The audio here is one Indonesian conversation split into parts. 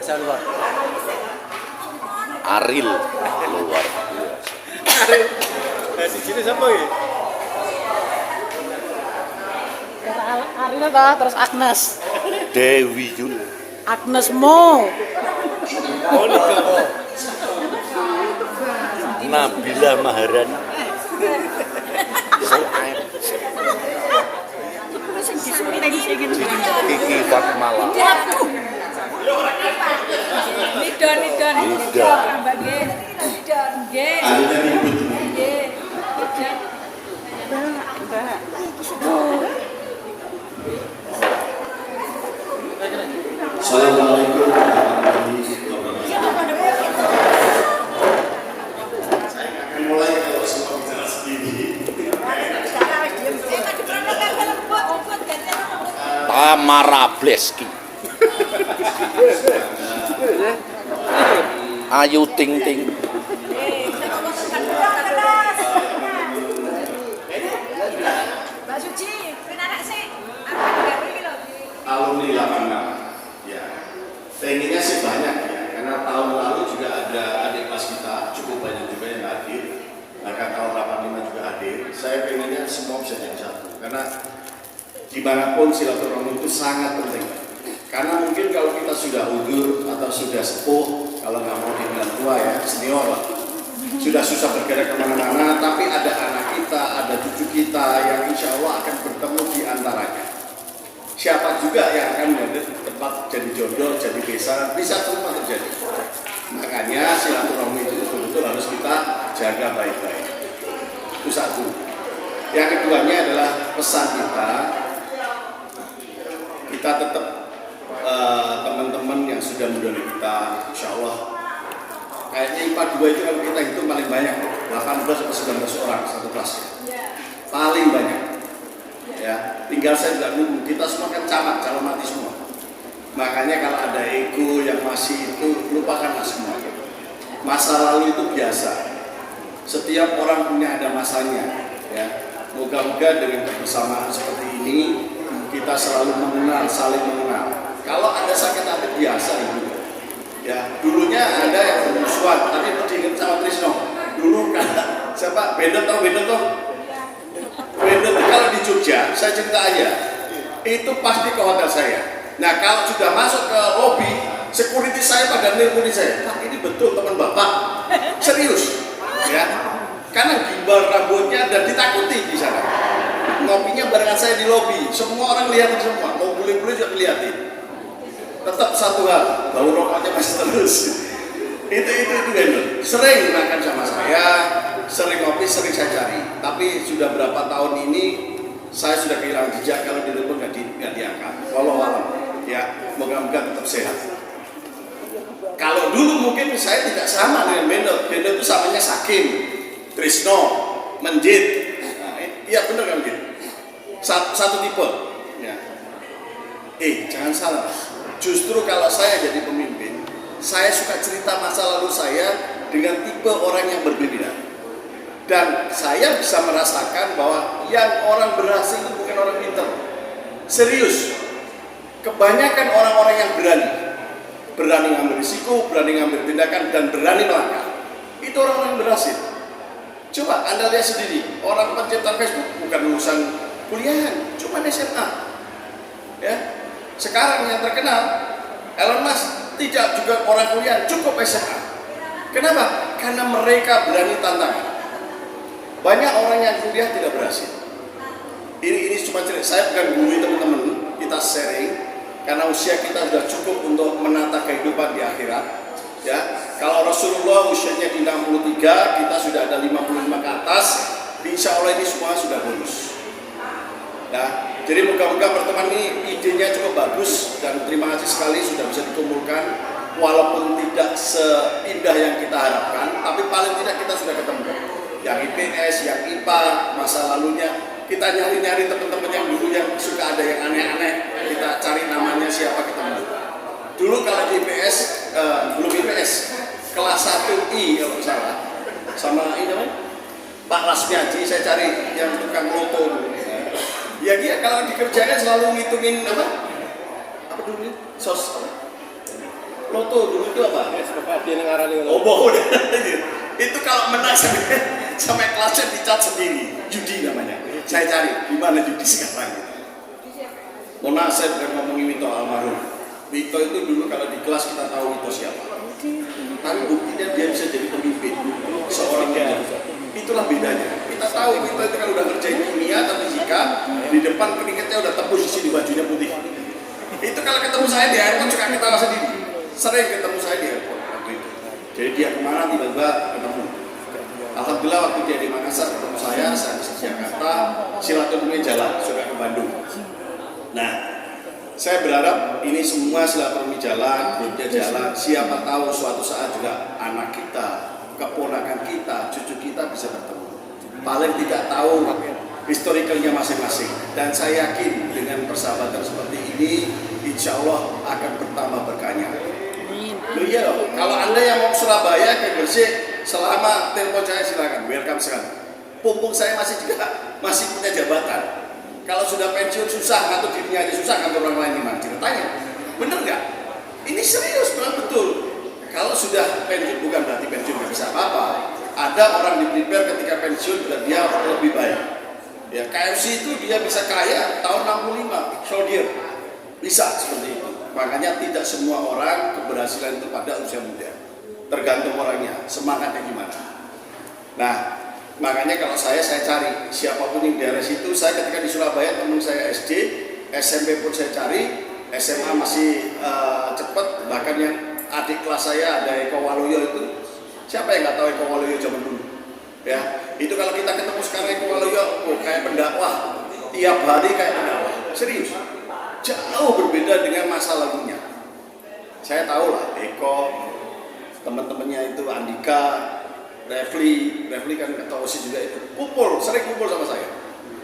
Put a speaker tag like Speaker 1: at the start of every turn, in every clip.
Speaker 1: bahasa luar.
Speaker 2: Ariel luar biasa.
Speaker 1: Ariel. Si sini siapa ya?
Speaker 3: Ariel ta, terus Agnes.
Speaker 2: Dewi Jul.
Speaker 3: Agnes Mo.
Speaker 1: Oh, Niko.
Speaker 2: Nabila Maharani. Kiki Fatmala.
Speaker 4: Nidon. Mbak G.
Speaker 5: Assalamualaikum warahmatullahi wabarakatuh. Saya akan mulai kalau semua bicara sendiri.
Speaker 2: Tamara Bleski. Ayu Ting Ting.
Speaker 4: Mbak Suci, kenapa sih?
Speaker 5: Alumni 86 ya, pengennya sih banyak ya, karena tahun lalu juga ada adik kelas kita cukup banyak juga yang hadir, bahkan tahun 85 juga hadir. Saya pengennya semua bisa jadi satu, karena dimanapun silaturahmi itu sangat penting. Karena mungkin kalau kita sudah udur atau sudah sepuh, kalau nggak mau dibilang tua ya, senior lah, sudah susah bergerak kemana-mana, tapi ada anak kita, ada cucu kita yang insya Allah akan bertemu di antaranya. Siapa juga yang akan menjadi tempat jadi jodoh, jadi besaran, bisa semua terjadi. Makanya silaturahmi itu betul-betul harus kita jaga baik-baik. Itu satu. Yang keduanya adalah pesan kita tetap teman-teman yang sudah muda dari kita, insya Allah. Kayaknya IPA 2 itu kalau kita hitung paling banyak, 18 atau 19 orang satu kelas. Paling banyak. Ya, tinggal saya juga nunggu, kita semua kan camat, calon mati semua. Makanya kalau ada ego yang masih itu, lupakanlah semua. Masa lalu itu biasa. Setiap orang punya ada masanya. Ya, moga-moga dengan kebersamaan seperti ini, kita selalu mengenal, saling mengenal. Kalau ada sakit hati biasa itu. Ya, dulunya ada yang bermusuhan, tapi diingat sama Trisno. Dulu kan siapa? Bendot tau Bendot tuh? Bendot kalau di Jogja, saya cerita aja, itu pasti ke hotel saya. Nah kalau sudah masuk ke lobby, security saya pada nelpon saya, Pak ini betul teman bapak, serius, ya, karena gimbal rambutnya dan ditakuti di sana. Ngopinya barengan saya di lobby, semua orang lihatin semua, mau bule-bule juga lihatin. Tetap satu hal, bau rokoknya masih terus. itu Bendot, sering makan sama saya. Sering ngopi, sering saya cari, tapi sudah berapa tahun ini saya sudah kehilangan jejak. Kalau ditelepon nggak diangkat. Walau alam, ya, moga-moga tetap sehat. Kalau dulu mungkin saya tidak sama dengan Bendot. Bendot itu samanya Sakim, Trisno, Menjit. Nah, iya benar kan Menjit? Satu tipe. Ya. Jangan salah. Justru kalau saya jadi pemimpin, saya suka cerita masa lalu saya dengan tipe orang yang berbeda. Dan saya bisa merasakan bahwa yang orang berhasil itu bukan orang pintar. Serius. Kebanyakan orang-orang yang berani ngambil risiko, berani ngambil tindakan, dan berani melangkah. Itu orang-orang yang berhasil. Coba Anda lihat sendiri, orang pencipta Facebook bukan lulusan kuliahan, cuma SMA. Ya. Sekarang yang terkenal, Elon Musk tidak juga orang kuliah, cukup SMA. Kenapa? Karena mereka berani tantangan. Banyak orang yang kuliah tidak berhasil. Ini cuma cerita, saya bukan gurui teman-teman, kita sharing karena usia kita sudah cukup untuk menata kehidupan di akhirat. Ya, kalau Rasulullah usianya di 63, kita sudah ada 55 ke atas, insya Allah ini semua sudah bonus. Ya, jadi moga-moga pertemuan ini idenya cukup bagus dan terima kasih sekali sudah bisa dikumpulkan. Walaupun tidak seindah yang kita harapkan, tapi paling tidak kita sudah ketemu. Yang IPS, yang IPA, masa lalunya kita nyari-nyari teman-teman yang dulu yang suka ada yang aneh-aneh, kita cari namanya siapa ketemu. Dulu kalau di IPS, belum IPS, kelas 1I kalau salah, sama ini namanya Pak Lasmiaji, saya cari yang tukang loto dulu. Ya dia kalau dikerjakan selalu ngitungin apa dulu Loto dulu itu apa?
Speaker 1: Dia yang ngarani
Speaker 5: Oh, bohong. Itu kalau menang sampai kelasnya dicat sendiri, judi namanya. Saya cari di mana judi sekarang. Mona, saya bukan ngomongin Wito almarhum. Wito itu dulu kalau di kelas kita tahu Wito siapa. Tapi buktinya dia bisa jadi pemimpin seorang yang itulah bedanya. Kita tahu Wito itu kan udah ngerjain kimia atau fisika, di depan keringetnya udah tembus di sini bajunya putih. Itu kalau ketemu saya di airport suka ketawa sendiri. Sering ketemu saya di airport waktu itu. Jadi dia kemana tiba-tiba ketemu. Alhamdulillah waktu dia di Makassar ketemu saya di Jakarta, silaturahmi jalan, suka ke Bandung. Nah, saya berharap ini semua silaturahmi jalan, grupnya jalan. Siapa tahu suatu saat juga anak kita, keponakan kita, cucu kita bisa bertemu. Paling tidak tahu historicalnya masing-masing. Dan saya yakin dengan persahabatan seperti ini, insya Allah akan bertambah berkahnya. Loh iya loh, kalau Anda yang mau ke Surabaya, ke Gresik, selama telepon saya silakan, welcome sekali. Pumpung saya masih punya jabatan. Kalau sudah pensiun susah, atau dirinya aja susah, kantor orang lain gimana ceritanya? Bener nggak? Ini serius, benar betul. Kalau sudah pensiun, bukan berarti pensiun nggak bisa apa-apa. Ada orang di prepare ketika pensiun dan dia lebih baik. Ya, KFC itu dia bisa kaya tahun 65, soldier. Bisa seperti itu. Makanya tidak semua orang keberhasilan itu pada usia muda. Tergantung orangnya, semangatnya gimana. Nah, makanya kalau saya cari siapapun yang daerah situ. Saya ketika di Surabaya teman saya SD, SMP pun saya cari, SMA masih cepat. Bahkan yang adik kelas saya ada Eko Waluyo itu, siapa yang nggak tahu Eko Waluyo zaman dulu? Ya, itu kalau kita ketemu sekarang Eko Waluyo, kayak pendakwah, tiap hari kayak pendakwah, serius. Jauh berbeda dengan masa lalunya. Saya tahu lah Eko, teman-temannya itu Andika, Refli kan ketua OSIS juga itu sering kumpul sama saya.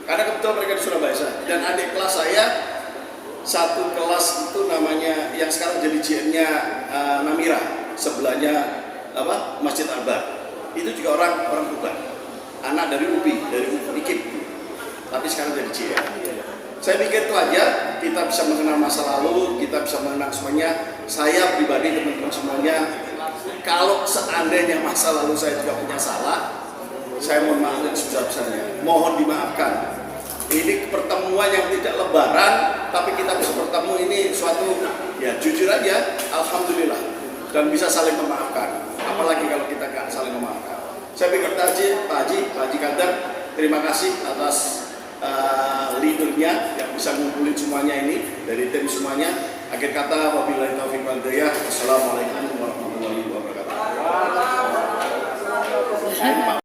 Speaker 5: Karena kebetulan mereka di Surabaya dan adik kelas saya satu kelas itu namanya yang sekarang jadi GM-nya Namira, sebelahnya Masjid Albar. Itu juga orang Tuban, anak dari UPI, dari UPI, tapi sekarang jadi GM. Saya pikir itu aja, kita bisa mengenal masa lalu, kita bisa mengenal semuanya. Saya pribadi, teman-teman semuanya, kalau seandainya masa lalu saya juga punya salah, saya mohon maaf yang sebesar-besarnya. Mohon dimaafkan. Ini pertemuan yang tidak lebaran, tapi kita bisa bertemu ini suatu, ya jujur aja, alhamdulillah. Dan bisa saling memaafkan. Apalagi kalau kita nggak saling memaafkan. Saya pikir Pak Haji Kandar, terima kasih atas leadernya yang bisa ngumpulin semuanya ini dari tim semuanya. Akhir kata, wabillahi taufiq wal hidayah. Assalamualaikum.